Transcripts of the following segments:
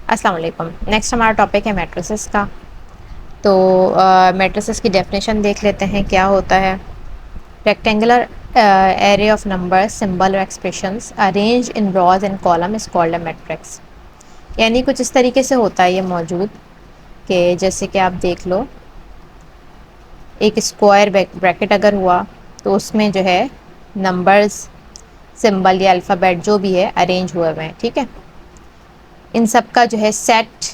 अस्सलाम वालेकुम। नेक्स्ट हमारा टॉपिक है मैट्रिसेस का। तो मैट्रिसेस की डेफिनेशन देख लेते हैं क्या होता है। Rectangular array of numbers symbol और expressions arrange in rows and column is called a matrix. यानी कुछ इस तरीके से होता है ये मौजूद कि जैसे कि आप देख लो, एक स्क्वायर ब्रैकेट अगर हुआ तो उसमें जो है नंबर्स, सिंबल या अल्फ़ाबेट जो भी है अरेंज हुए हुए हैं। ठीक है, इन सब का जो है सेट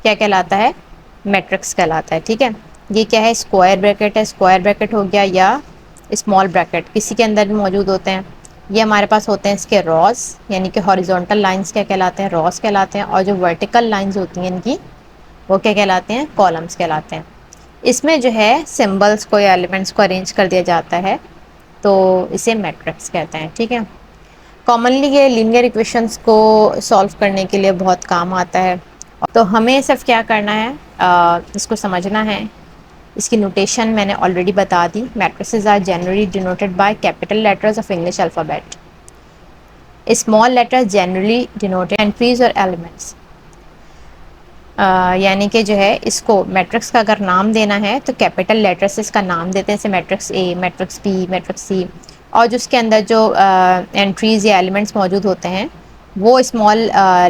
क्या कहलाता है? मैट्रिक्स कहलाता है। ठीक है, ये क्या है? स्क्वायर ब्रैकेट है। स्क्वायर ब्रैकेट हो गया या स्मॉल ब्रैकेट, किसी के अंदर भी मौजूद होते हैं। ये हमारे पास होते हैं इसके रॉस, यानी कि हॉरिजॉन्टल लाइंस क्या कहलाते हैं? रॉस कहलाते हैं। और जो वर्टिकल लाइंस होती हैं इनकी, वो क्या कहलाते हैं? कॉलम्स कहलाते हैं। इसमें जो है सिंबल्स को या एलिमेंट्स को अरेंज कर दिया जाता है, तो इसे मैट्रिक्स कहते हैं। ठीक है, कॉमनली ये लीनियर इक्वेशंस को सॉल्व करने के लिए बहुत काम आता है। तो हमें सिर्फ क्या करना है, इसको समझना है। इसकी नोटेशन मैंने ऑलरेडी बता दी। Matrices are generally denoted by capital letters of English alphabet. Small letters generally denoted entries और एलिमेंट्स। यानी कि जो है इसको मैट्रिक्स का अगर नाम देना है तो कैपिटल लेटर से इसका नाम देते हैं, जैसे matrix A, matrix B, matrix C. और जो उसके अंदर जो एंट्रीज या एलिमेंट्स मौजूद होते हैं वो स्मॉल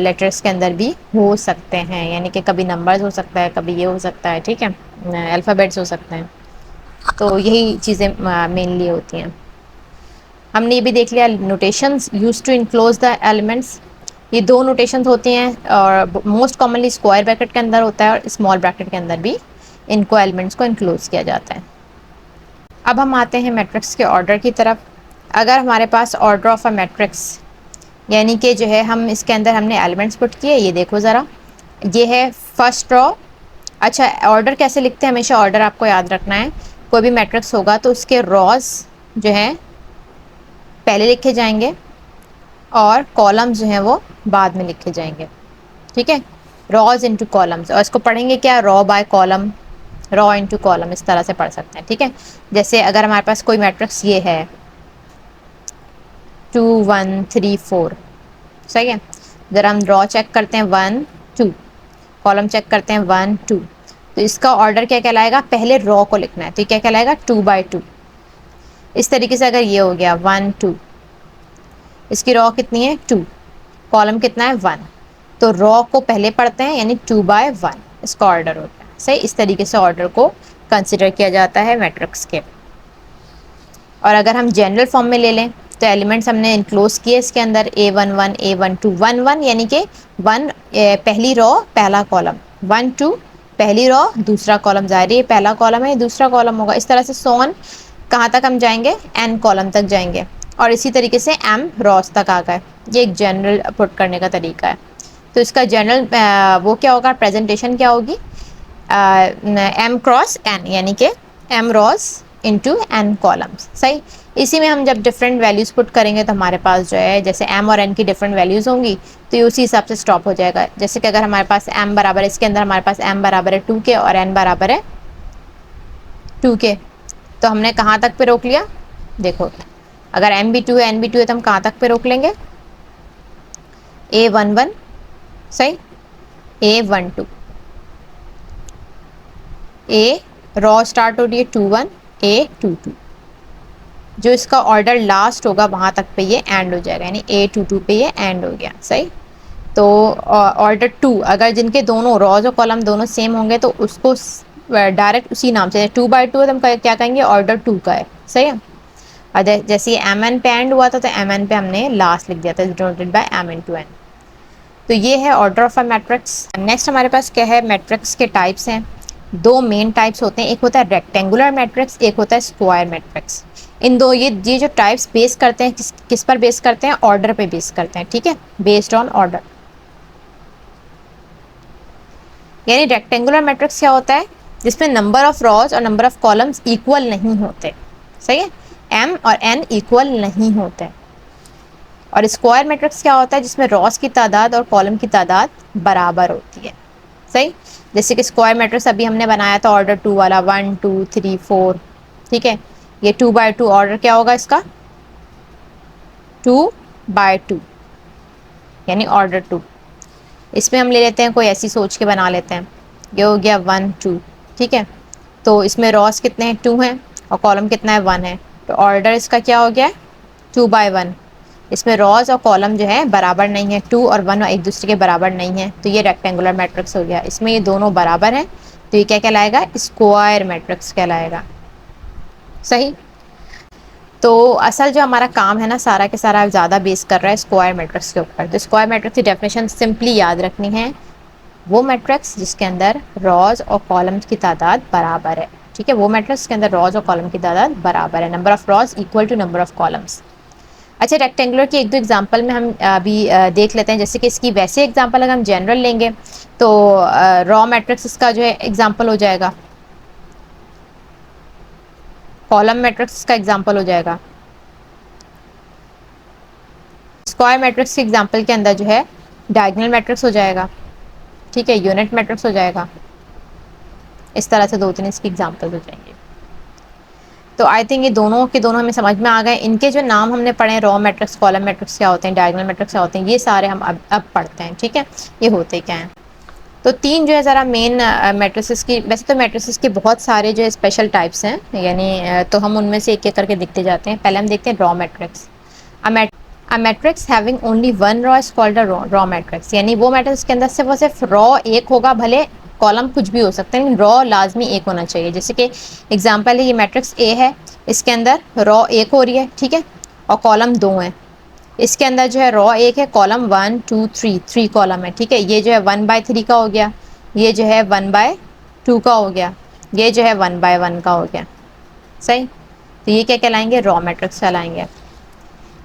लेटर्स के अंदर भी हो सकते हैं, यानी कि कभी नंबर्स हो सकता है, कभी ये हो सकता है। ठीक है, अल्फ़ाबेट्स हो सकते हैं। तो यही चीज़ें मेनली होती हैं। हमने ये भी देख लिया, notations used to enclose the elements. ये दो नोटेशंस होती हैं और मोस्ट कॉमनली स्क्वायर ब्रैकेट के अंदर होता है और स्मॉल ब्रैकेट के अंदर भी इनको एलिमेंट्स को इनक्लोज किया जाता है। अब हम आते हैं मैट्रिक्स के ऑर्डर की तरफ। अगर हमारे पास ऑर्डर ऑफ अ मैट्रिक्स, यानी कि जो है हम इसके अंदर हमने एलिमेंट्स पुट किए, ये देखो ज़रा, ये है फर्स्ट रॉ। अच्छा, ऑर्डर कैसे लिखते हैं? हमेशा ऑर्डर आपको याद रखना है। कोई भी मैट्रिक्स होगा तो उसके रॉज जो हैं पहले लिखे जाएंगे और कॉलम्स जो हैं वो बाद में लिखे जाएंगे। ठीक है, रॉज इनटू कॉलम्स। और इसको पढ़ेंगे क्या? Raw by column, raw into column, इस तरह से पढ़ सकते हैं। ठीक है, जैसे अगर हमारे पास कोई मैट्रिक्स ये है 2 1 3 4, सही है। ज़रा हम रॉ चेक करते हैं 1 2, कॉलम चेक करते हैं 1 2। तो इसका ऑर्डर क्या कहलाएगा? पहले रॉ को लिखना है, तो क्या कहलाएगा? 2 बाई 2। इस तरीके से अगर ये हो गया 1 2, इसकी रॉ कितनी है? 2, कॉलम कितना है? 1। तो रॉ को पहले पढ़ते हैं, यानी 2 बाय 1 इसका ऑर्डर होता है। सही, इस तरीके से ऑर्डर को कंसिडर किया जाता है मैट्रिक्स के। और अगर हम जनरल फॉर्म में ले लें तो एलिमेंट्स हमने इनक्लोज किए इसके अंदर A11 A12 1 1, यानी कि 1 पहली रॉ पहला कॉलम, 1 2 पहली रॉ दूसरा कॉलम, जारी है पहला कॉलम है दूसरा कॉलम होगा। इस तरह से सोन कहाँ तक हम जाएंगे? n कॉलम तक जाएंगे। और इसी तरीके से m रॉस तक आ गए। ये एक जनरल पुट करने का तरीका है। तो इसका जनरल वो क्या होगा? प्रेजेंटेशन क्या होगी? m क्रॉस n, यानी कि m Ross into n columns. सही, इसी में हम जब डिफरेंट वैल्यूज़ पुट करेंगे तो हमारे पास जो है, जैसे m और n की डिफरेंट वैल्यूज़ होंगी तो ये उसी हिसाब से स्टॉप हो जाएगा। जैसे कि अगर हमारे पास m बराबर है, इसके अंदर हमारे पास m बराबर है 2 के और n बराबर है 2 के, तो हमने कहाँ तक पे रोक लिया? देखो, अगर m भी 2 है n भी 2 है तो हम कहाँ तक पे रोक लेंगे? A11, सही, A12, ए रॉ स्टार्ट हो रही है 2 1, A22, जो इसका ऑर्डर लास्ट होगा वहाँ तक पे ये एंड हो जाएगा, यानी A22 पे ये एंड हो गया। सही, तो ऑर्डर 2, अगर जिनके दोनों रॉज और कॉलम दोनों सेम होंगे तो उसको डायरेक्ट उसी नाम से, 2 बाई 2 है तो हम क्या कहेंगे? ऑर्डर 2 का है। सही है। और जैसे ये MN पे एंड हुआ था तो MN पे हमने लास्ट लिख दिया था, denoted by M into N। तो ये है order of a matrix. Next हमारे पास क्या है? मैट्रिक्स के टाइप्स हैं। दो मेन टाइप्स होते हैं, एक होता है रेक्टेंगुलर मैट्रिक्स, एक होता है स्क्वायर मैट्रिक्स। इन दो ये जो टाइप्स बेस करते हैं किस पर बेस करते हैं? ऑर्डर पे बेस करते हैं। ठीक है, बेस्ड ऑन ऑर्डर। यानी रेक्टेंगुलर मैट्रिक्स क्या होता है? जिसमें नंबर ऑफ रॉज और नंबर ऑफ कॉलम्स इक्वल नहीं होते। सही है, m और n इक्वल नहीं होते। और स्क्वायर मैट्रिक्स क्या होता है? जिसमें रॉस की तादाद और कॉलम की तादाद बराबर होती है। सही, जैसे कि स्क्वायर मैट्रिक्स अभी हमने बनाया था ऑर्डर 2 वाला, 1 2 3 4। ठीक है, ये 2 बाई 2 ऑर्डर क्या होगा इसका? 2 बाई 2, यानी ऑर्डर 2। इसमें हम ले लेते हैं, कोई ऐसी सोच के बना लेते हैं, ये हो गया 1 2, ठीक है। तो इसमें रॉस कितने हैं, 2 हैं, और कॉलम कितना है, 1 है। तो ऑर्डर इसका क्या हो गया, 2/1। इसमें रॉज और कॉलम जो है बराबर नहीं है, 2 और 1 एक दूसरे के बराबर नहीं है, तो ये रेक्टेंगुलर मैट्रिक्स हो गया। इसमें ये दोनों बराबर हैं, तो ये क्या कहलाएगा, स्क्वायर मैट्रिक्स कहलाएगा। सही। तो असल जो हमारा काम है ना, सारा के सारा ज़्यादा बेस कर रहा है स्क्वायर मैट्रिक्स के ऊपर। तो स्क्वायर मैट्रिक्स की डेफिनेशन सिंपली याद रखनी है, वो मैट्रिक्स जिसके अंदर रॉज और कॉलम्स की तादाद बराबर है, ठीक है। वो मैट्रिक्स के अंदर रॉज और कॉलम की तादाद बराबर है, number of rows equal to number of columns. अच्छा, रेक्टेंगुलर की एक दो एग्जांपल में हम अभी देख लेते हैं। जैसे कि इसकी वैसे एग्जांपल अगर हम जनरल लेंगे तो रॉ मैट्रिक्स इसका जो है एग्जांपल हो जाएगा, कॉलम मैट्रिक्स का एग्जांपल हो जाएगा, स्क्वायर मैट्रिक्स के एग्जांपल के अंदर जो है डायगोनल मैट्रिक्स हो जाएगा, ठीक है, यूनिट मैट्रिक्स हो जाएगा। इस तरह से दो तीन इसकी एग्जांपल हो जाएंगे। तो आई थिंक ये दोनों के दोनों हमें समझ में आ गए। इनके जो नाम हमने पढ़े हैं, रॉ मैट्रिक्स, कॉलम मैट्रिक्स क्या होते हैं, डायगोनल मैट्रिक्स क्या होते हैं, ये सारे हम अब पढ़ते हैं, ठीक है, ये होते क्या हैं। तो तीन जो है ज़रा मेन मैट्रिसेस की, वैसे तो मैट्रिसेस के बहुत सारे जो है स्पेशल टाइप्स हैं, यानी तो हम उनमें से एक एक करके देखते जाते हैं। पहले हम देखते हैं raw matrix. A matrix having only one raw is called a raw matrix, यानी वो मैट्रिक्स के अंदर सिर्फ और सिर्फ रॉ एक होगा, भले कॉलम कुछ भी हो सकते हैं, लेकिन रॉ लाजमी एक होना चाहिए। जैसे कि एग्जांपल है, ये मैट्रिक्स ए है, इसके अंदर रॉ एक हो रही है, ठीक है, और कॉलम दो हैं। इसके अंदर जो है रॉ एक है, कॉलम 1 2 3, 3 कॉलम है, ठीक है। ये जो है 1/3 का हो गया, ये जो है 1/2 का हो गया, ये जो है 1/1 का हो गया। सही। तो ये क्या कहलाएंगे, रॉ मैट्रिक्स कहलाएंगे।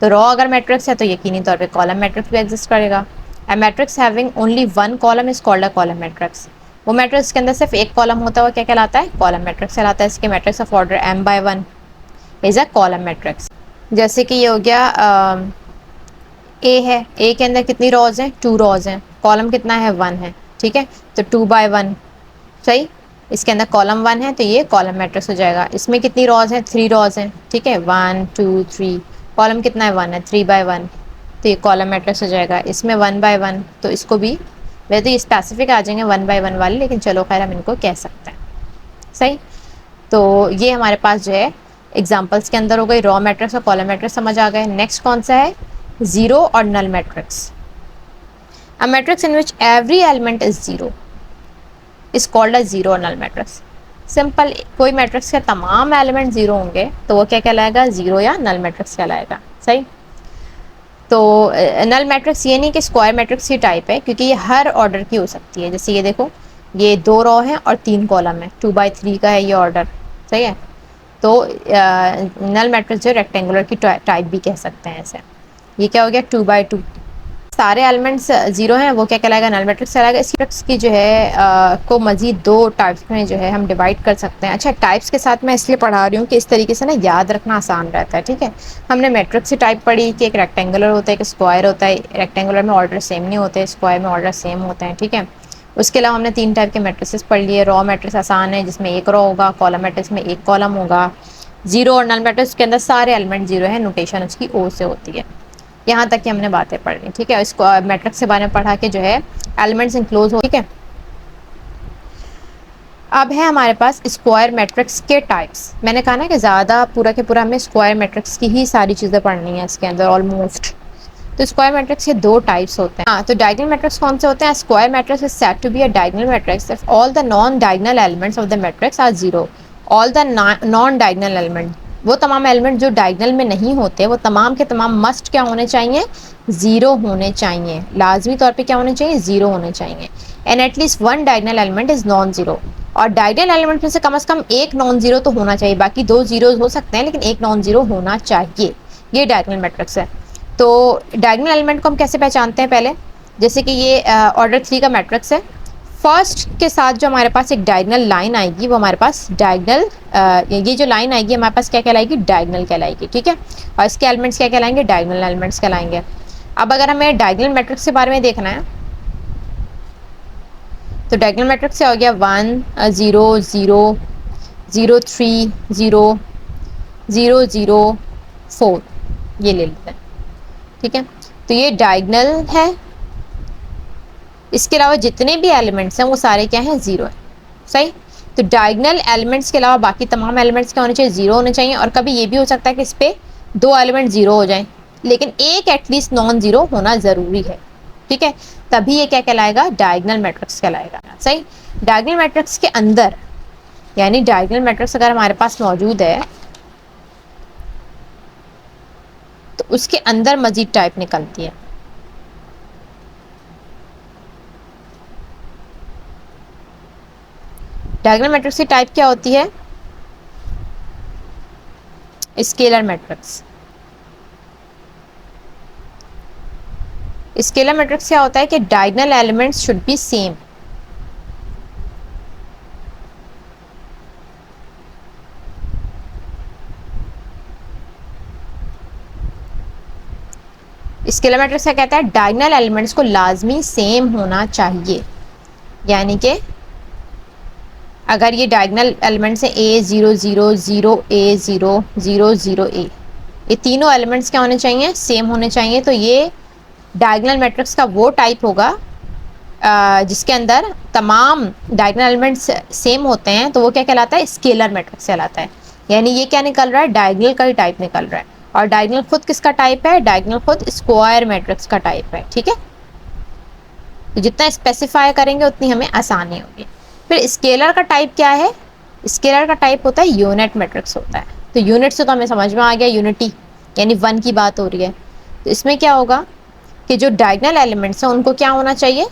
तो रॉ अगर मैट्रिक्स है तो यकीनी तौर पे कॉलम मैट्रिक्स भी एग्जिस्ट करेगा। A matrix having only one column is called a column matrix. वो मैट्रिक्स के अंदर सिर्फ एक कॉलम होता है वो क्या कहलाता है, कॉलम मैट्रिक्स कहलाता है। इसके matrix of order m/1 is a column matrix. जैसे कि ये हो गया ए है, ए के अंदर कितनी रॉज हैं, 2 रॉज हैं, कॉलम कितना है, 1 है, ठीक है, तो 2/1। सही। इसके अंदर कॉलम 1 है तो ये कॉलम मैट्रिक्स हो जाएगा। इसमें कितनी रॉज हैं, 3 रॉज हैं, ठीक है, 1 2 3, कॉलम कितना है, 1 है, 3/1, तो ये कॉलम मैट्रिक्स हो जाएगा। इसमें 1/1, तो इसको भी, वैसे तो ये स्पेसिफिक आ जाएंगे 1/1 वाले, लेकिन चलो खैर हम इनको कह सकते हैं। सही। तो ये हमारे पास जो है एग्जाम्पल्स के अंदर हो गई, रॉ मैट्रिक्स और कॉलम मैट्रिक्स समझ आ गए। नेक्स्ट कौन सा है, जीरो और null matrix. A matrix in which every element is zero is called a zero और नल मैट्रिक्स। सिंपल, कोई मैट्रिक्स के तमाम एलिमेंट जीरो होंगे तो वो क्या कहलाएगा, जीरो या नल मैट्रिक्स कहलाएगा। सही। तो नल मैट्रिक्स ये नहीं कि स्क्वायर मैट्रिक्स की टाइप है, क्योंकि ये हर ऑर्डर की हो सकती है। जैसे ये देखो, ये 2 रॉ है और 3 कॉलम है, 2/3 का है ये ऑर्डर। सही है। तो नल मैट्रिक्स जो रेक्टेंगुलर की टाइप भी कह सकते हैं ऐसे। ये क्या हो गया, 2/2। सारे एलिमेंट्स जीरो हैं, वो क्या कहलाएगा, नल मैट्रिक्स कहलाएगा। इस मैट्रिक्स की जो है को मजीद 2 टाइप्स में जो है हम डिवाइड कर सकते हैं। अच्छा, टाइप्स के साथ मैं इसलिए पढ़ा रही हूँ कि इस तरीके से ना याद रखना आसान रहता है, ठीक है। हमने मैट्रिक्स की टाइप पढ़ी कि एक रेक्टेंगुलर होता है, एक स्क्वायर होता है। रेक्टेंगुलर में ऑर्डर सेम नहीं होते, स्क्वायर में ऑर्डर सेम होते हैं, ठीक है। उसके अलावा हमने 3 टाइप के मैट्रिसेस पढ़ लिए। रॉ मैट्रिक्स आसान है, जिसमें एक रॉ होगा, कॉलम मैट्रिक्स में एक कॉलम होगा। जीरो और नल मैट्रिक्स के अंदर सारे एलिमेंट जीरो है, नोटेशन उसकी ओ से होती है। यहाँ तक की हमने बातें पढ़ ली, ठीक है। इसको मैट्रिक्स के बारे में पढ़ा के जो है एलिमेंट्स इनक्लोज हो, ठीक है। अब है हमारे पास स्क्वायर मैट्रिक्स के टाइप्स। मैंने कहा ना कि ज़्यादा पूरा के पूरा हमें स्क्वायर मैट्रिक्स की ही सारी चीज़ें पढ़नी है इसके अंदर ऑलमोस्ट। तो स्क्वायर मैट्रिक्स के 2 टाइप्स होते हैं। हाँ, तो डायगोनल मैट्रिक्स कौन से होते हैं, square matrix is said to be a diagonal matrix if all the non diagonal elements of the matrix are zero. All the non diagonal element, वो तमाम एलिमेंट जो डायगोनल में नहीं होते, वो तमाम के तमाम मस्ट क्या होने चाहिए, जीरो होने चाहिए, लाजमी तौर पे क्या होने चाहिए, जीरो होने चाहिए। And at least one diagonal element is non zero, और डायगोनल एलिमेंट में से कम एक नॉन जीरो तो होना चाहिए। बाकी 2 जीरो हो सकते हैं लेकिन एक नॉन जीरो होना चाहिए। ये डायगोनल मैट्रिक्स है। तो डायगोनल एलिमेंट को हम कैसे पहचानते हैं, पहले जैसे कि ये ऑर्डर 3 का मैट्रिक्स है। फर्स्ट के साथ जो हमारे पास एक डायगोनल लाइन आएगी, वो हमारे पास डायगोनल, ये जो लाइन आएगी हमारे पास क्या कहलाएगी, डायगोनल कहलाएगी, ठीक है। और इसके एलिमेंट्स क्या कहलाएंगे, डायगोनल एलिमेंट्स कहलाएंगे। अब अगर हमें डायगोनल मैट्रिक्स के बारे में देखना है तो डायगोनल मैट्रिक्स क्या हो गया, 1 0 0 0 3 0 0 0 4, ये ले लेते हैं, ठीक है। तो ये डायगोनल है, इसके अलावा जितने भी एलिमेंट्स हैं वो सारे क्या हैं, जीरो है। सही। तो डायगोनल एलिमेंट्स के अलावा बाकी तमाम एलिमेंट्स क्या होने चाहिए, जीरो होने चाहिए। और कभी ये भी हो सकता है कि इस पे दो एलिमेंट जीरो हो जाएं, लेकिन एक एटलीस्ट नॉन जीरो होना जरूरी है। ठीक है, तभी ये क्या कहलाएगा, डायगोनल मैट्रिक्स कहलाएगा। सही। डायगोनल मैट्रिक्स के अंदर, यानी डायगोनल मैट्रिक्स अगर हमारे पास मौजूद है तो उसके अंदर मजीद टाइप निकलती है। डायगोनल मैट्रिक्स की टाइप क्या होती है, स्केलर मैट्रिक्स। स्केलर मैट्रिक्स क्या होता है कि diagonal elements should be same. Scalar matrix क्या कहता है, डायगोनल एलिमेंट्स को लाजमी सेम होना चाहिए। यानी कि अगर ये डायगोनल एलिमेंट्स है ए जीरो जीरो जीरो ए जीरो जीरो जीरो ए, ये तीनों एलिमेंट्स क्या होने चाहिए, सेम होने चाहिए। तो ये डायगोनल मैट्रिक्स का वो टाइप होगा जिसके अंदर तमाम डायगोनल एलिमेंट्स सेम होते हैं, तो वो क्या कहलाता है, स्केलर मैट्रिक्स कहलाता है। यानी ये क्या निकल रहा है, डायगोनल का ही टाइप निकल रहा है। और डायगोनल खुद किसका टाइप है, डायगोनल खुद स्क्वायर मैट्रिक्स का टाइप है। ठीक है, तो जितना स्पेसिफाई करेंगे उतनी हमें आसानी होगी। फिर स्केलर का टाइप क्या है, स्केलर का टाइप होता है यूनिट मैट्रिक्स होता है। तो यूनिट से तो हमें समझ में आ गया, यूनिटी यानी वन की बात हो रही है। तो इसमें क्या होगा कि जो डायगोनल एलिमेंट्स हैं उनको क्या होना चाहिए,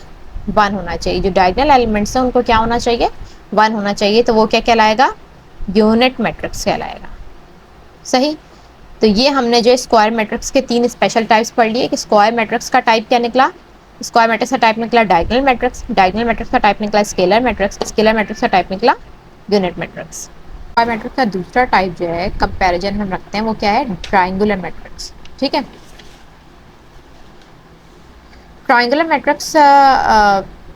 वन होना चाहिए। जो डायगोनल एलिमेंट्स हैं उनको क्या होना चाहिए, वन होना चाहिए। तो वो क्या कहलाएगा, यूनिट मैट्रिक्स कहलाएगा। सही। तो ये हमने जो स्क्वायर मैट्रिक्स के तीन स्पेशल टाइप्स पढ़ लिए कि स्क्वायर मैट्रिक्स का टाइप क्या निकला, स्क्वायर मैट्रिक्स का टाइप निकला डायगोनल मैट्रिक्स, डायगोनल मैट्रिक्स का टाइप निकला स्केलर मैट्रिक्स, स्केलर मैट्रिक्स का टाइप निकला यूनिट मैट्रिक्स। स्क्वायर मैट्रिक्स का दूसरा टाइप जो है कंपैरिजन हम रखते हैं वो क्या है, ट्रायंगुलर मैट्रिक्स। ठीक है, ट्रायंगुलर मैट्रिक्स,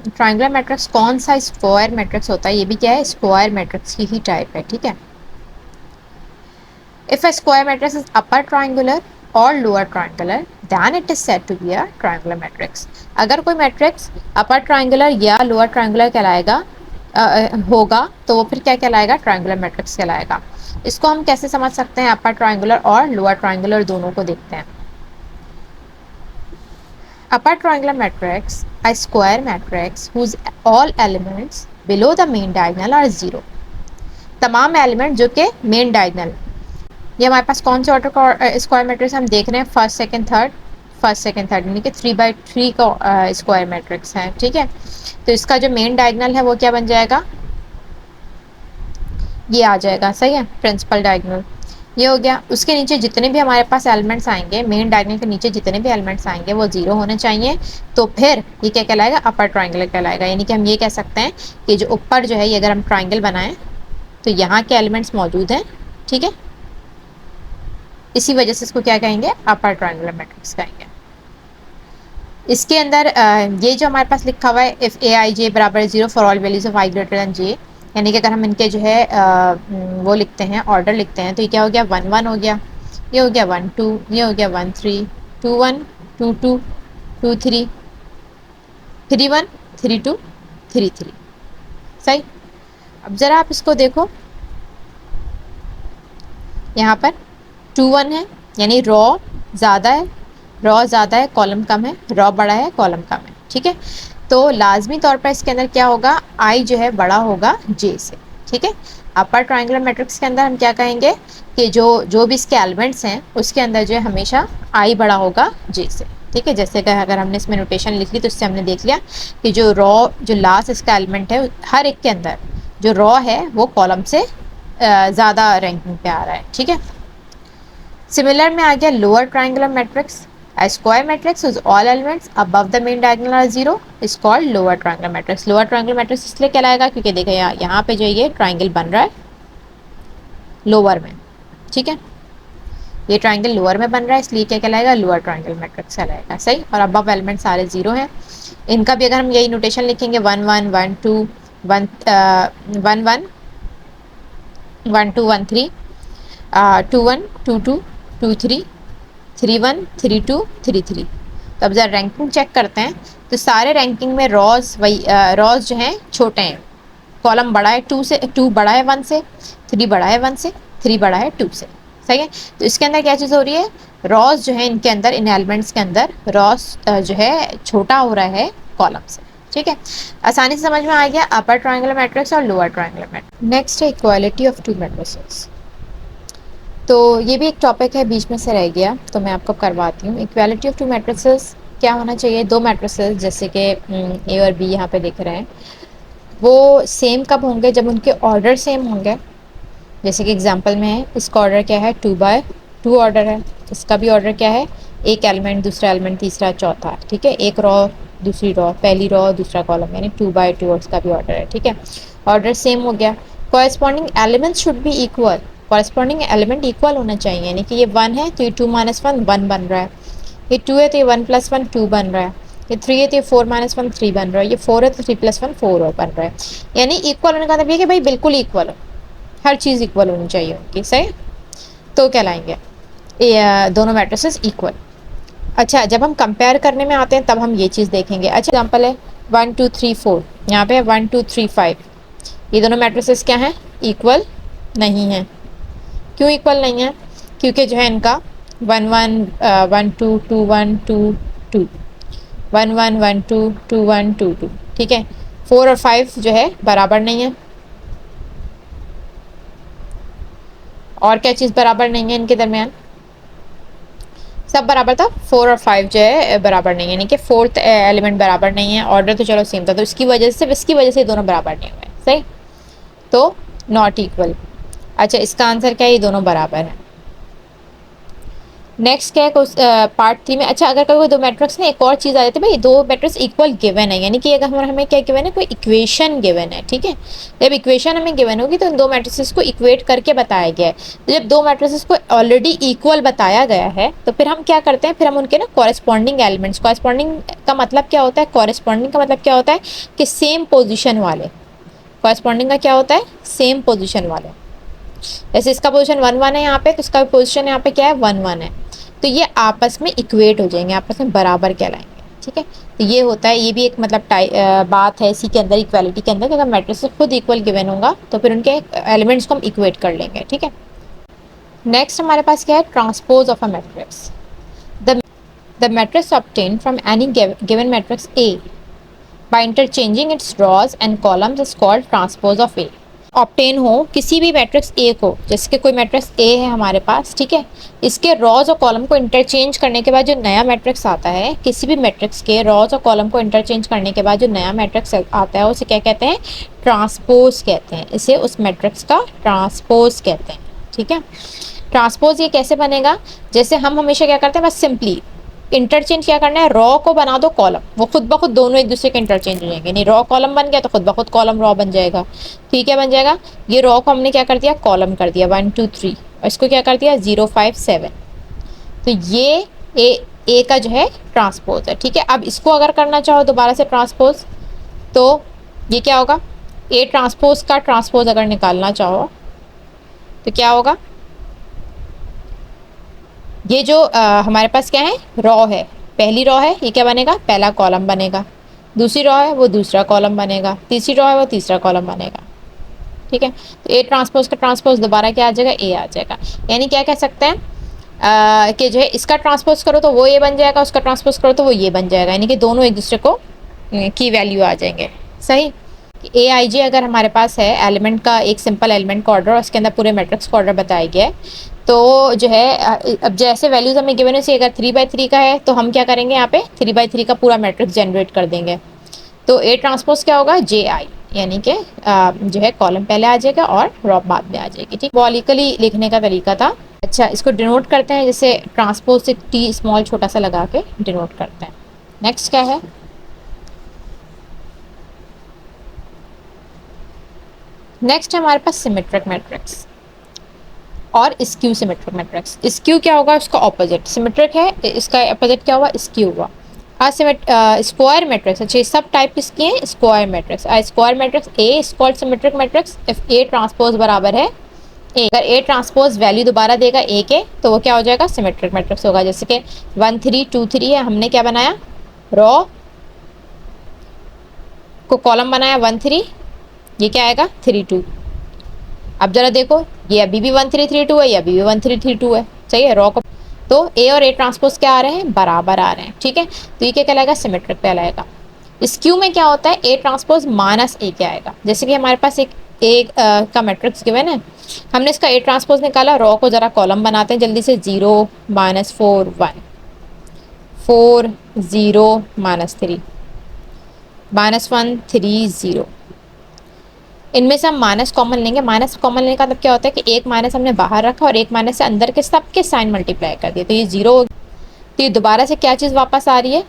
ट्रायंगुलर मैट्रिक्स कौन सा स्क्वायर मैट्रिक्स होता है, ये भी क्या है, स्क्वायर मैट्रिक्स की ही टाइप है। ठीक है, if a square matrix is upper triangular or lower triangular then it is said to be a triangular matrix। अगर कोई मैट्रिक्स अपर ट्रायंगुलर या लोअर ट्रायंगुलर कहलाएगा होगा तो वो फिर क्या कहलाएगा, ट्रायंगुलर मैट्रिक्स कहलाएगा। इसको हम कैसे समझ सकते हैं, अपर ट्रायंगुलर और लोअर ट्रायंगुलर दोनों को देखते हैं। Upper triangular matrix a square matrix whose all elements below the main diagonal are zero। तमाम एलिमेंट जो कि मेन डायगोनल, ये हमारे पास कौन से ऑर्डर का स्क्वायर मैट्रिक्स हम देख रहे हैं, first second third, first second third, यानी कि 3/3 का स्क्वायर मैट्रिक्स है। ठीक है, तो इसका जो मेन डायगोनल है वो क्या बन जाएगा, ये आ जाएगा। सही है, प्रिंसिपल डायगोनल ये हो गया। उसके नीचे जितने भी हमारे पास एलिमेंट्स आएंगे, मेन डायगोनल के नीचे जितने भी एलिमेंट्स आएंगे वो जीरो होने चाहिए। तो फिर ये क्या कहलाएगा, अपर ट्रायंगल कहलाएगा। यानी कि हम ये कह सकते हैं कि जो ऊपर जो है, ये अगर हम ट्रायंगल बनाएं तो यहाँ के एलिमेंट्स मौजूद हैं। ठीक है, इसी वजह से इसको क्या कहेंगे, अपर ट्रायंगुलर मैट्रिक्स कहेंगे। इसके अंदर ये जो हमारे पास लिखा हुआ है, इफ़ ए आई जे बराबर 0 for all values of i greater than j, यानी कि अगर हम इनके जो है वो लिखते हैं, ऑर्डर लिखते हैं, तो ये क्या हो गया, 1 1 हो गया, ये हो गया 1 2, ये हो गया 1 3, 2 1 2 2 2 3 3 1 3 2 3 3। सही। अब ज़रा आप इसको देखो, यहाँ पर 2 1 है, यानी रॉ ज़्यादा है, रॉ ज़्यादा है, कॉलम कम है, रॉ बड़ा है, कॉलम कम है। ठीक है, तो लाजमी तौर पर इसके अंदर क्या होगा, आई जो है बड़ा होगा जे से। ठीक है, अपर ट्रायंगुलर मैट्रिक्स के अंदर हम क्या कहेंगे कि जो भी इसके एलिमेंट्स हैं उसके अंदर जो है हमेशा आई बड़ा होगा जे से। ठीक है, जैसे कि अगर हमने इसमें नोटेशन लिख ली तो इससे हमने देख लिया कि जो रॉ, जो लास्ट इसका एलिमेंट है, हर एक के अंदर जो रॉ है वो कॉलम से ज़्यादा रैंकिंग पे आ रहा है। ठीक है, सिमिलर में आ गया lower triangular matrix, a square matrix whose all elements above the main diagonal are zero is called lower triangular matrix। lower triangular matrix इसलिए कहलाएगा क्योंकि देखिए यहाँ पे जो ये ट्रायंगल बन रहा है लोअर में। ठीक है, ये ट्रायंगल लोअर में बन रहा है, इसलिए क्या कहलाएगा, लोअर ट्रायंगल मैट्रिक्स कहलाएगा। सही। और अबव एलिमेंट सारे जीरो हैं, इनका भी अगर हम यही नोटेशन लिखेंगे 1 1 1 2 1 1 1 1 2 1 3 2 1 2 2 2 3 3 1 3 2 3 3, तो अब जब रैंकिंग चेक करते हैं तो सारे रैंकिंग में रॉज वही रॉज जो हैं छोटे हैं, कॉलम बड़ा है 2 से, 2 बड़ा है 1 से, 3 बड़ा है 1 से, 3 बड़ा है 2 से। सही है। तो इसके अंदर क्या चीज़ हो रही है, रॉस जो है इनके अंदर, इन एलिमेंट्स के अंदर रॉस जो है छोटा हो रहा है कॉलम से। ठीक है, आसानी से समझ में आ गया अपर ट्रायंगुलर मैट्रिक्स और लोअर ट्रायंगुलर मैट्रिक्स। नेक्स्ट है इक्वालिटी ऑफ टू मैट्रिसेस। तो ये भी एक टॉपिक है, बीच में से रह गया तो मैं आपको करवाती हूँ। इक्वालिटी ऑफ टू मैट्रिसेस क्या होना चाहिए, दो मैट्रिसेस जैसे कि ए और बी यहाँ पे दिख रहे हैं, वो सेम कब होंगे, जब उनके ऑर्डर सेम होंगे। जैसे कि एग्जांपल में है, इसका ऑर्डर क्या है 2 ऑर्डर है, इसका भी ऑर्डर क्या है, एक एलिमेंट दूसरा एलिमेंट तीसरा चौथा। ठीक है, एक रॉ दूसरी रॉ, पहली रॉ दूसरा कॉलम, यानी 2 और इसका भी ऑर्डर है। ठीक है, ऑर्डर सेम हो गया। Corresponding elements should be equal, corresponding element equal होना चाहिए, यानी कि ये 1 है तो ये 2 - 1 1 बन रहा है, ये 2 है तो ये 1 + 1 2 बन रहा है, ये 3 है तो ये 4 - 1 3 बन रहा है, ये 4 है तो 3 + 1 4 और बन रहा है। यानी इक्वल होने का मतलब ये कि भाई बिल्कुल इक्वल हो, हर चीज़ इक्वल होनी चाहिए उनकी। सही, तो कहलाएंगे ये दोनों मैट्रिसेस इक्वल। अच्छा, जब हम कंपेयर करने में आते हैं तब हम ये चीज़ देखेंगे। अच्छा, एग्जाम्पल है 1 2 3 4, यहाँ पे 1 2 3 5, ये दोनों मैट्रिसेस क्या हैं, इक्वल नहीं है। क्यों इक्वल नहीं है, क्योंकि जो है इनका 1 1 1 2 2 1 2 2 1 1 1 2 2 1 2 2। ठीक है, 4 और 5 जो है बराबर नहीं है। और क्या चीज़ बराबर नहीं है इनके दरमियान, सब बराबर था, 4 और 5 जो है बराबर नहीं है, यानी कि फोर्थ एलिमेंट बराबर नहीं है। ऑर्डर तो चलो सेम था, तो इसकी वजह से, इसकी वजह से दोनों बराबर नहीं हुए। सही, तो नॉट इक्वल। अच्छा, इसका आंसर क्या है, ये दोनों बराबर है। नेक्स्ट क्या है पार्ट 3 में। अच्छा, अगर कोई दो मैट्रिक्स में एक और चीज़ आ जाती है, भाई दो मैट्रिक्स इक्वल गिवन है, यानी कि अगर हमें क्या गिवन है, कोई इक्वेशन गिवन है। ठीक है, जब इक्वेशन हमें गिवन होगी तो इन दो मैट्रिसेस को इक्वेट करके बताया गया है। तो जब दो मैट्रिसेस को ऑलरेडी इक्वल बताया गया है तो फिर हम क्या करते हैं, फिर हम उनके ना कॉरेस्पॉन्डिंग एलिमेंट्स, कॉरेस्पॉन्डिंग का मतलब क्या होता है, कॉरेस्पॉन्डिंग का मतलब क्या होता है कि सेम पोजिशन वाले। कॉरेस्पॉन्डिंग का क्या होता है, सेम पोजिशन वाले। जैसे इसका पोजीशन 1 1 है यहाँ पे, तो इसका पोजीशन यहाँ पे क्या है 1 1 है, तो ये आपस में इक्वेट हो जाएंगे, आपस में बराबर कहलाएंगे। ठीक है, तो ये होता है, ये भी एक मतलब बात है इसी के अंदर, इक्वालिटी के अंदर, कि अगर मैट्रिक्स खुद इक्वल गिवन होगा तो फिर उनके एलिमेंट्स को हम इक्वेट कर लेंगे। ठीक है, नेक्स्ट हमारे पास क्या है, transpose of a matrix. The matrix obtain from any given matrix A by interchanging its rows and columns is called transpose of A। Obtain हो किसी भी मैट्रिक्स ए को, जैसे कि कोई मैट्रिक्स ए है हमारे पास, ठीक है, इसके रॉज और कॉलम को इंटरचेंज करने के बाद जो नया मैट्रिक्स आता है, किसी भी मैट्रिक्स के रॉज और कॉलम को इंटरचेंज करने के बाद जो नया मैट्रिक्स आता है उसे क्या कहते हैं, ट्रांसपोज कहते हैं। इसे उस मैट्रिक्स का ट्रांसपोज कहते हैं। ठीक है, ट्रांसपोज ये कैसे बनेगा, जैसे हम हमेशा क्या करते हैं, बस सिंपली इंटरचेंज क्या करना है, रॉ को बना दो कॉलम, वो खुद ब खुद दोनों एक दूसरे के इंटरचेंज हो जाएंगे। नहीं, रॉ कॉलम बन गया तो खुद ब खुद कॉलम रॉ बन जाएगा। ठीक है, बन जाएगा। ये रॉ को हमने क्या कर दिया, कॉलम कर दिया 1 2 3, और इसको क्या कर दिया 0 5 7। तो ये ए का जो है ट्रांसपोज है। ठीक है, अब इसको अगर करना चाहो दोबारा से ट्रांसपोज, तो ये क्या होगा, ए ट्रांसपोज का ट्रांसपोज अगर निकालना चाहो तो क्या होगा, ये जो हमारे पास क्या है, रॉ है, पहली रॉ है, ये क्या बनेगा, पहला कॉलम बनेगा। दूसरी रॉ है वो दूसरा कॉलम बनेगा, तीसरी रॉ है वो तीसरा कॉलम बनेगा। ठीक है, तो ए ट्रांसपोज का ट्रांसपोज दोबारा क्या आ जाएगा, ए आ जाएगा। यानी क्या कह सकते हैं कि जो है इसका ट्रांसपोज करो तो वो ए बन जाएगा, उसका ट्रांसपोज करो तो वो ये बन जाएगा, यानी कि दोनों एक दूसरे को की वैल्यू आ जाएंगे। सही, ए आई जे अगर हमारे पास है एलिमेंट का, एक सिंपल एलिमेंट का ऑर्डर, उसके अंदर पूरे मैट्रिक्स का ऑर्डर बताया गया है, तो जो है अब जैसे वैल्यूज हमें गिवन है, से अगर 3/3 का है तो हम क्या करेंगे, यहाँ पे 3/3 का पूरा मैट्रिक्स जनरेट कर देंगे। तो ए ट्रांसपोज क्या होगा, जे आई, यानी कि जो है कॉलम पहले आ जाएगा और रॉ बाद में आ जाएगी। ठीक, सिंबॉलिकली लिखने का तरीका था। अच्छा, इसको डिनोट करते हैं, जैसे ट्रांसपोज से टी स्मॉल छोटा सा लगा के डिनोट करते हैं। नेक्स्ट क्या है, नेक्स्ट है हमारे पास सिमेट्रिक मैट्रिक्स और स्क्यू सिमेट्रिक मैट्रिक्स। स्क्यू क्या होगा, उसका ऑपोजिट, सिमेट्रिक है इसका ऑपोजिट क्या हुआ, स्क्यू हुआ। स्क्वायर मैट्रिक्स, अच्छा सब टाइप किसकी है, square matrix. Square matrix A is called symmetric matrix if A transpose बराबर है ए। अगर ए ट्रांसपोज वैल्यू दोबारा देगा ए के तो वो क्या हो जाएगा, सिमेट्रिक मैट्रिक्स होगा। जैसे कि 1 3 2 3 है, हमने क्या बनाया, रॉ को कॉलम बनाया 1 3, ये क्या आएगा 3 2। अब जरा देखो, ये अभी भी 1 3 3 2 है, ये अभी भी 1 3 3 2 है, सही है। रॉ को तो ए और ए ट्रांसपोज क्या आ रहे हैं, बराबर आ रहे हैं, ठीक है। तो ये क्या कहलाएगा, सिमेट्रिक कहलाएगा। इस क्यू में क्या होता है, ए ट्रांसपोज माइनस ए क्या आएगा। जैसे कि हमारे पास एक का मैट्रिक्स गिवन है, हमने इसका ए ट्रांसपोज निकाला, रॉ को जरा कॉलम बनाते हैं जल्दी से, 0 -4 1 4 0 -3 -1 3 0। इनमें से हम माइनस कॉमन लेंगे। माइनस कॉमन लेने का मतलब क्या होता है कि एक माइनस हमने बाहर रखा और एक माइनस से अंदर के सबके साइन मल्टीप्लाई कर दिए, तो ये 0 हो गया। तो ये दोबारा से क्या चीज़ वापस आ रही है,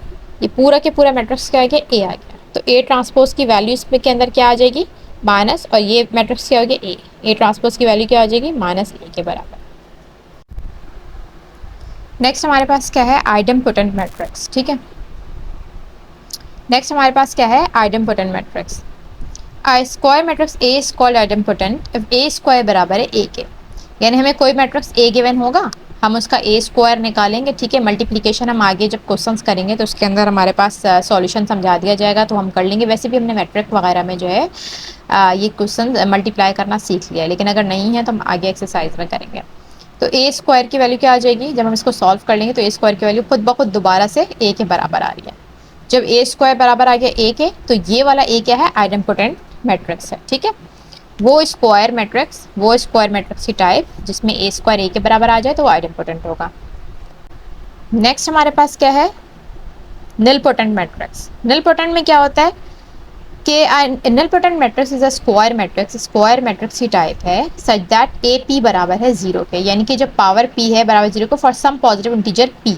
ये पूरा के पूरा मैट्रिक्स क्या आ गया, ए आ गया। तो ए ट्रांसपोज की वैल्यू इसमें के अंदर क्या आ जाएगी, माइनस, और ये मैट्रिक्स क्या हो गया, ए ट्रांसपोज की वैल्यू क्या आ जाएगी, माइनस ए के बराबर। नेक्स्ट हमारे पास क्या है, आइडेम्पोटेंट मैट्रिक्स, ठीक है। नेक्स्ट हमारे पास क्या है, idempotent matrix. A square matrix A is called idempotent if A square बराबर है A के। यानी हमें कोई मैट्रिक्स A गिवन होगा, हम उसका A स्क्वायर निकालेंगे, ठीक है। मल्टीप्लिकेशन हम आगे जब क्वेश्चंस करेंगे तो उसके अंदर हमारे पास सॉल्यूशन समझा दिया जाएगा, तो हम कर लेंगे। वैसे भी हमने मैट्रिक वगैरह में जो है ये क्वेश्चन मल्टीप्लाई करना सीख लिया है, लेकिन अगर नहीं है तो हम आगे एक्सरसाइज में करेंगे। तो A स्क्वायर की वैल्यू क्या आ जाएगी, जब हम इसको सॉल्व कर लेंगे तो A स्क्वायर की वैल्यू खुद ब खुद दोबारा से A के बराबर आ रही है। जब A स्क्वायर बराबर आ गया A के, तो ये वाला A क्या है, आइडेम्पोटेंट मैट्रिक्स है, ठीक है। वो स्क्वायर मैट्रिक्स की टाइप जिसमें A स्क्वायर A के बराबर आ जाए तो वो आइडेम्पोटेंट होगा। नेक्स्ट हमारे पास क्या है, निलपोटेंट मैट्रिक्स। निलपोटेंट में क्या होता है कि nilpotent matrix is a square matrix की टाइप है सच दैट ए पी बराबर है 0 के, यानी कि जो पावर p है बराबर 0 को for some positive integer p,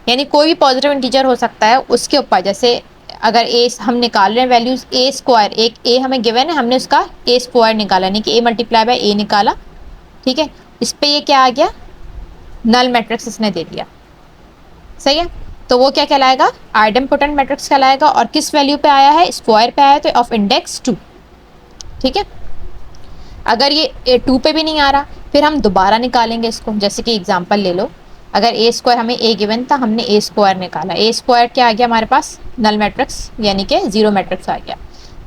यानी कोई भी पॉजिटिव इंटीजर हो सकता है उसके ऊपर। जैसे अगर ए हम निकाल रहे हैं वैल्यूज ए स्क्वायर, एक ए हमें गिवन है, हमने उसका ए स्क्वायर निकाला, यानी कि ए मल्टीप्लाई बाय ए निकाला, ठीक है। इस पे ये क्या आ गया, नल मैट्रिक्स इसने दे दिया, सही है। तो वो क्या कहलाएगा, आइडेम्पोटेंट मैट्रिक्स कहलाएगा। और किस वैल्यू पे आया है, स्क्वायर पे आया है, तो ऑफ इंडेक्स 2, ठीक है। अगर ये 2 पे भी नहीं आ रहा, फिर हम दोबारा निकालेंगे इसको। जैसे कि एग्जाम्पल ले लो, अगर ए स्क्वायर हमें ए गिवन था, हमने ए स्क्वायर निकाला, ए स्क्वायर क्या आ गया हमारे पास, नल मैट्रिक्स, यानी कि 0 मैट्रिक्स आ गया।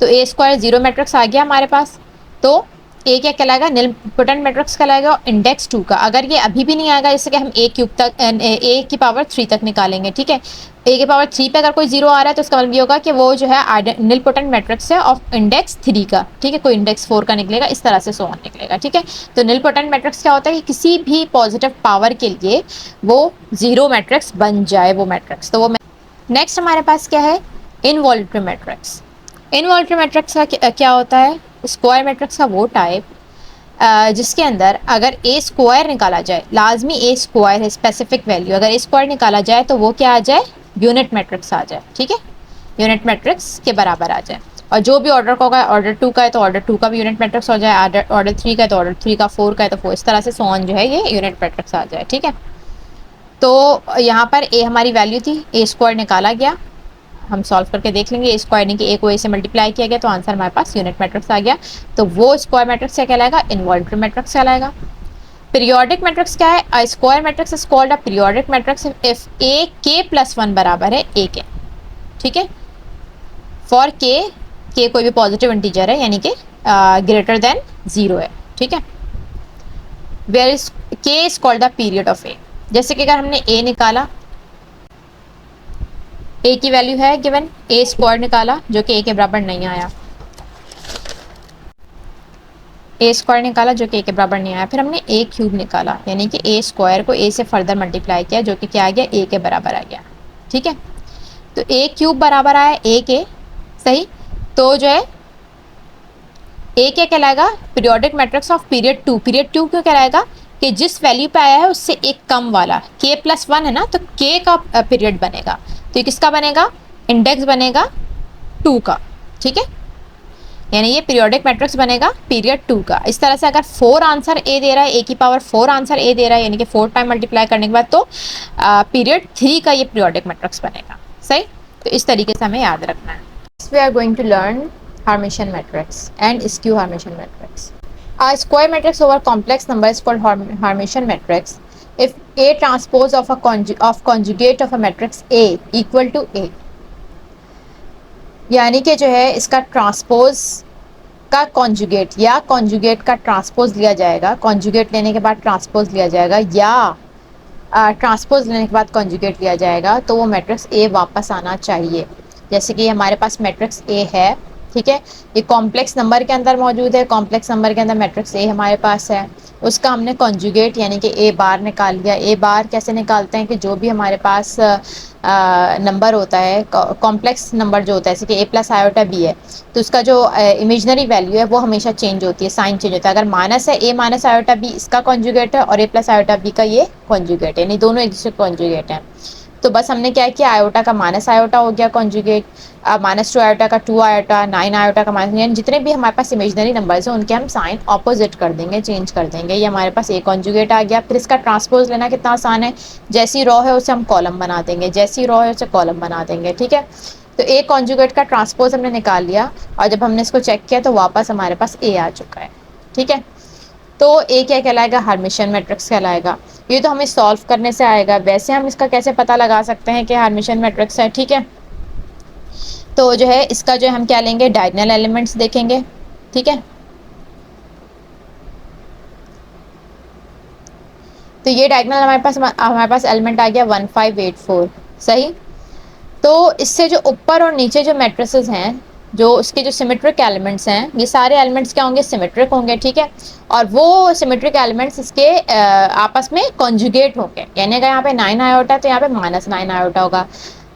तो ए स्क्वायर 0 मैट्रिक्स आ गया हमारे पास, तो ए क्या कहलाएगा, निलपोटेंट मैट्रिक्स कहलाएगा। और इंडेक्स 2 का अगर ये अभी भी नहीं आएगा, जैसे कि हम ए क्यूब तक ए की पावर 3 तक निकालेंगे, ठीक है। ए की पावर 3 पे अगर कोई 0 आ रहा है तो इसका मतलब ये होगा कि वो जो है निलपोटेंट मैट्रिक्स है ऑफ इंडेक्स 3 का, ठीक है। कोई इंडेक्स 4 का निकलेगा, इस तरह से सो ऑन निकलेगा, ठीक है। तो निलपोटेंट मैट्रिक्स क्या होता है कि किसी भी पॉजिटिव पावर के लिए वो 0 मैट्रिक्स बन जाए, वो मैट्रिक्स। तो वो नेक्स्ट हमारे पास क्या है, इनवॉल्यूटरी मैट्रिक्स। इनवॉल्यूटरी मैट्रिक्स का क्या होता है, स्क्वायर मैट्रिक्स का वो टाइप जिसके अंदर अगर ए स्क्वायर निकाला जाए, लाजमी ए स्क्वायर है स्पेसिफिक वैल्यू, अगर ए स्क्वायर निकाला जाए तो वो क्या आ जाए, यूनिट मैट्रिक्स आ जाए, ठीक है। यूनिट मैट्रिक्स के बराबर आ जाए। और जो भी ऑर्डर का होगा, ऑर्डर 2 का है तो ऑर्डर 2 का भी यूनिट मैट्रिक्स हो जाए, ऑर्डर 3 का है तो ऑर्डर 3 का, 4 का है तो 4, इस तरह से सो ऑन जो है ये यूनिट मैट्रिक्स आ जाए, ठीक है। तो यहाँ पर ए हमारी वैल्यू थी, ए स्क्वायर निकाला गया, हम सॉल्व करके देख लेंगे। ए स्क्वायर नहीं कि ए को ए से मल्टीप्लाई किया गया, तो आंसर हमारे पास यूनिट मैट्रिक्स आ गया। तो वो स्क्वायर मैट्रिक्स क्या कहलाएगा, इनवॉल्यूटरी मैट्रिक्स कहलाएगा। पीरियोडिक मैट्रिक्स क्या है, a square matrix is called a periodic matrix if A k plus 1 बराबर है ए के, ठीक है। फॉर के कोई भी पॉजिटिव इंटीजर है, यानी कि ग्रेटर देन 0 है, ठीक है। Where is k is called the period of A. जैसे कि अगर हमने ए निकाला, ए की वैल्यू है गिवन, ए स्क्वायर निकाला जो कि ए के बराबर नहीं आया, ए स्क्वायर निकाला जो कि ए के बराबर नहीं आया, फिर हमने ए क्यूब निकाला, यानी कि ए स्क्वायर को ए से फर्दर मल्टीप्लाई किया जो कि क्या आ गया, ए के बराबर आ गया, ठीक है। तो ए क्यूब बराबर आया ए के, सही। तो जो है ए क्या कहलाएगा, periodic matrix of period 2। Period 2 क्यों कहलाएगा कि जिस वैल्यू पे आया है उससे एक कम वाला, के प्लस 1 है ना, तो के का पीरियड बनेगा, तो ये किसका बनेगा, इंडेक्स बनेगा 2 का, ठीक है। यानी ये पीरियोडिक मैट्रिक्स बनेगा पीरियड 2 का। इस तरह से अगर 4 आंसर ए दे रहा है, ए की पावर 4 आंसर ए दे रहा है, यानी कि 4 टाइम मल्टीप्लाई करने के बाद, तो पीरियड 3 का ये पीरियोडिक मैट्रिक्स बनेगा, सही। तो इस तरीके से हमें याद रखना है। We are going to learn hermitian matrix and skew hermitian matrix. A square matrix over complex number is called Hermitian matrix if A transpose of conjugate of a matrix A equal to A. यानी कि जो है इसका transpose का conjugate या conjugate का transpose लिया जाएगा, कॉन्जुगेट लेने के बाद ट्रांसपोज लिया जाएगा या ट्रांसपोज लेने के बाद कॉन्जुगेट लिया जाएगा, तो वो मैट्रिक्स ए वापस आना चाहिए। जैसे कि हमारे पास मैट्रिक्स ए है, ठीक है, ये कॉम्प्लेक्स नंबर के अंदर मौजूद है, कॉम्प्लेक्स नंबर के अंदर मैट्रिक्स ए हमारे पास है, उसका हमने कॉन्जुगेट यानी कि ए बार निकाल लिया। ए बार कैसे निकालते हैं कि जो भी हमारे पास नंबर होता है, कॉम्प्लेक्स नंबर जो होता है, जैसे कि ए प्लस आयोटा बी है, तो उसका जो इमेजनरी वैल्यू है वो हमेशा चेंज होती है, साइन चेंज होता है। अगर माइनस है, ए माइनस आयोटा बी इसका कॉन्जुगेट है और ए प्लस आयोटा बी का ये कॉन्जुगेट है, यानी दोनों एक दूसरे कॉन्जुगेट हैं। तो बस हमने क्या किया, आयोटा का माइनस आयोटा हो गया कॉन्जुगेट, -2 आयोटा का 2 आयोटा, 9 आयोटा का माइनस, यानी जितने भी हमारे पास इमेजनरी नंबर्स हैं उनके हम साइन ऑपोजिट कर देंगे, चेंज कर देंगे। ये हमारे पास ए कॉन्जुगेट आ गया। फिर इसका ट्रांसपोज लेना कितना आसान है, जैसी रो है उसे हम कॉलम बना देंगे, जैसी रो है उसे कॉलम बना देंगे, ठीक है। तो ए कॉन्जुगेट का ट्रांसपोज हमने निकाल लिया और जब हमने इसको चेक किया तो वापस हमारे पास ए आ चुका है, ठीक है। तो ए क्या कहलाएगा, हर्मिशियन मैट्रिक्स कहलाएगा। ये तो हमें सॉल्व करने से आएगा, वैसे हम इसका कैसे पता लगा सकते हैं कि हर्मिशियन मैट्रिक्स है, ठीक है। तो जो है इसका जो हम क्या लेंगे, डायगोनल एलिमेंट्स देखेंगे, ठीक है। तो ये डायगोनल हमारे पास एलिमेंट आ गया 1 5 8 4, सही। तो इससे जो ऊपर और नीचे जो मैट्रिसेस हैं, जो उसके जो सिमेट्रिक एलिमेंट्स हैं, ये सारे एलिमेंट्स क्या होंगे, सिमेट्रिक होंगे, ठीक है। और वो सिमेट्रिक एलिमेंट्स इसके आपस में कॉन्जुगेट होंगे, यानी अगर यहाँ पे 9 आयोटा है तो यहाँ पे -9 आयोटा होगा,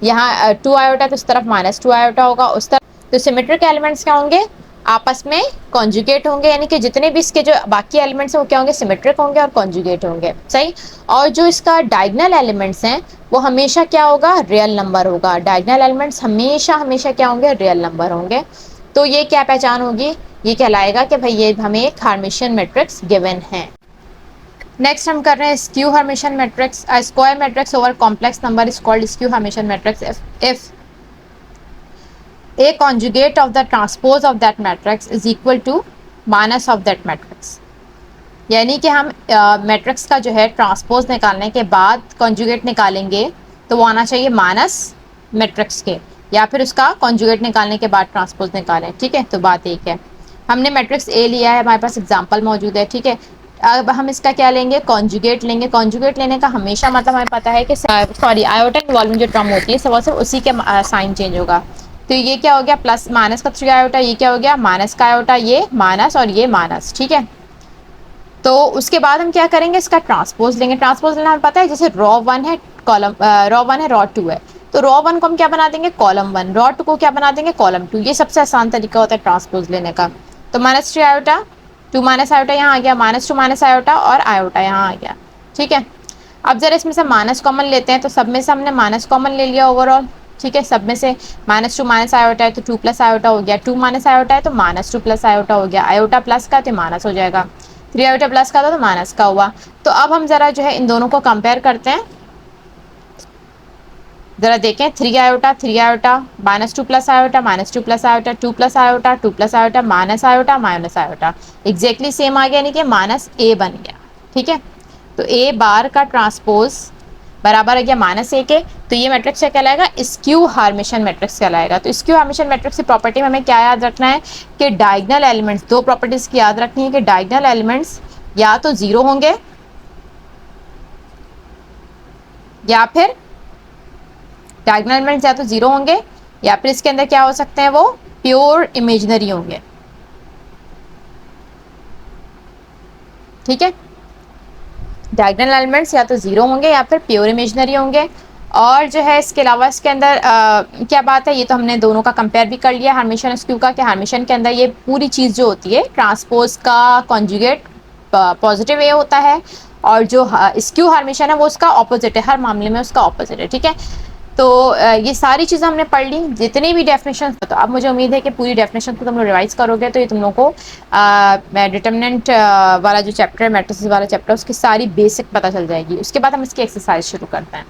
यहाँ 2 आयोटा तो उस तरफ -2 आयोटा होगा उस तरफ। तो सिमेट्रिक एलिमेंट्स क्या होंगे, आपस में कॉन्जुगेट होंगे, यानी कि जितने भी इसके जो बाकी एलिमेंट्स हैं वो क्या होंगे, सिमेट्रिक होंगे और कॉन्जुगेट होंगे, सही। और जो इसका डायगोनल एलिमेंट्स हैं वो हमेशा क्या होगा, रियल नंबर होगा। डायगोनल एलिमेंट्स हमेशा हमेशा क्या होंगे, रियल नंबर होंगे। तो ये क्या पहचान होगी, ये कहलाएगा कि भाई ये हमें एक हर्मिशियन मैट्रिक्स गिवन है। नेक्स्ट हम कर रहे हैं skew Hermitian matrix. A square matrix over complex number is called skew Hermitian matrix if a conjugate of the transpose of that matrix is equal to minus of that matrix। यानी कि हम matrix का जो है transpose निकालने के बाद conjugate निकालेंगे तो वो आना चाहिए माइनस मैट्रिक्स के, या फिर उसका कॉन्जुगेट निकालने के बाद ट्रांसपोज निकालें, ठीक है। तो बात एक है, हमने मैट्रिक्स ए लिया है, हमारे पास एग्जांपल मौजूद है, ठीक है। अब हम इसका क्या लेंगे, कॉन्जुगेट लेंगे। कॉन्जुगेट लेने का हमेशा मतलब हमें पता है कि सॉरी आयोटा इन्वॉल्विंग जो टर्म होती है सिर्फ उसी के साइन चेंज होगा। तो ये क्या हो गया, प्लस माइनस का 3 आयोटा, ये क्या हो गया माइनस का आयोटा, ये माइनस और ये माइनस, ठीक है। तो उसके बाद हम क्या करेंगे, इसका ट्रांसपोज लेंगे। ट्रांसपोज लेना हमें पता है, जैसे रो 1 है कॉलम, रो 1 है रो 2 है, तो रो 1 को हम क्या बना देंगे, कॉलम 1, रो 2 को क्या बना देंगे, कॉलम 2। ये सबसे आसान तरीका होता है ट्रांसपोज लेने का। तो -3 आयोटा, 2 माइनस आयोटा यहाँ आ गया, -2 माइनस आयोटा और आयोटा यहाँ आ गया, ठीक है। अब जरा इसमें से माइनस कॉमन लेते हैं, तो सब में से हमने माइनस कॉमन ले लिया ओवरऑल, ठीक है। सब में से -2 माइनस आयोटा है तो 2 प्लस आयोटा हो गया, 2 माइनस आयोटा है तो -2 प्लस आयोटा हो गया, आयोटा प्लस का तो माइनस हो जाएगा, 3 आयोटा प्लस का था तो माइनस का हुआ। तो अब हम जरा जो है इन दोनों को कंपेयर करते हैं, जरा देखें, 3 iota -2 plus iota -2 plus iota 2 plus iota 2 plus iota minus iota exactly same आ गया, यानी कि माइनस ए बन गया, ठीक है। तो ए बार का ट्रांसपोज बराबर है गया -1 के। तो ये मैट्रिक्स क्या कहलाएगा, स्क्यू हार्मिशियन मैट्रिक्स कहलाएगा। तो स्क्यू हार्मिशियन मैट्रिक्स की प्रॉपर्टी में हमें क्या याद रखना है कि डायगोनल एलिमेंट्स, दो प्रॉपर्टीज की याद रखनी है कि डायगोनल एलिमेंट्स या तो 0 होंगे या फिर डायगोनल एलिमेंट्स या तो 0 होंगे या फिर इसके अंदर क्या हो सकते हैं, वो प्योर इमेजिनरी होंगे, ठीक है। डायगोनल एलिमेंट्स या तो 0 होंगे या फिर प्योर इमेजिनरी होंगे। और जो है इसके अलावा इसके अंदर क्या बात है, ये तो हमने दोनों का कंपेयर भी कर लिया हर्मिशियन स्क्यू का, कि हर्मिशियन के अंदर ये पूरी चीज़ जो होती है ट्रांसपोज का कॉन्जुगेट पॉजिटिव ए होता है, और जो स्क्यू हर्मिशियन है वो उसका ऑपोजिट है, हर मामले में उसका ऑपोजिट है, ठीक है। तो ये सारी चीज़ें हमने पढ़ ली, जितनी भी डेफिनेशन। तो अब मुझे उम्मीद है कि पूरी डेफिनेशन को तुम लोग रिवाइज करोगे तो ये तुम लोग को डिटर्मिनेंट वाला जो चैप्टर है, मैट्रिसेस वाला चैप्टर, उसकी सारी बेसिक पता चल जाएगी। उसके बाद हम इसकी एक्सरसाइज शुरू करते हैं।